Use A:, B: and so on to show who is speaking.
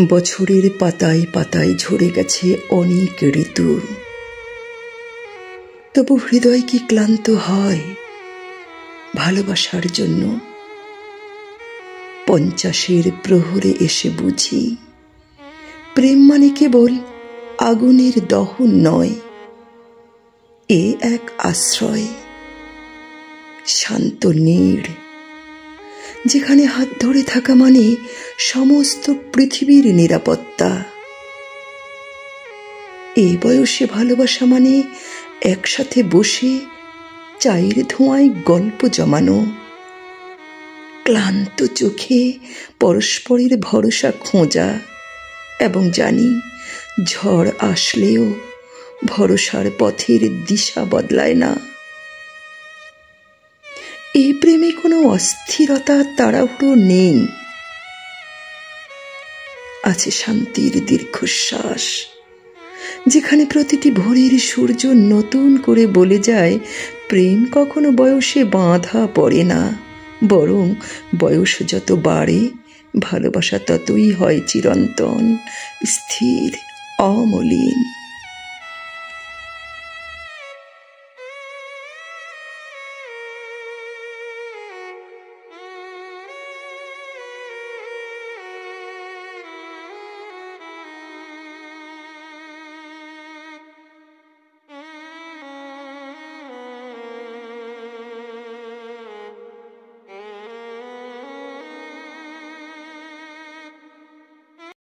A: বছরের পাতায় পাতায় ঝরে গেছে অনেক ঋতু, তবু হৃদয় কি ক্লান্ত হয় ভালোবাসার জন্য? 50-এর প্রহরে এসে বুঝি প্রেম মানে কেবল আগুনের দহন নয়, এ এক আশ্রয়, শান্ত নীড়, যেখানে হাত ধরে থাকা মানে সমস্ত পৃথিবীর নিরাপত্তা। এই বয়সে ভালোবাসা মানে একসাথে বসে চায়ের ধোঁয়ায় গল্প জমানো, ক্লান্ত চোখে পরস্পরের ভরসা খোঁজা, এবং জানি ঝড় আসলেও ভরসার পথের দিশা বদলায় না। এই প্রেমে কোনো অস্থিরতা তাড়াহুড়ো নেই, আছে শান্তির দীর্ঘশ্বাস, যেখানে প্রতিটি ভোরের সূর্য নতুন করে বলে যায় প্রেম কখনো বয়সে বাঁধা পড়ে না, বরং বয়স যত বাড়ে ভালোবাসা ততই হয় চিরন্তন, স্থির, অমলিন।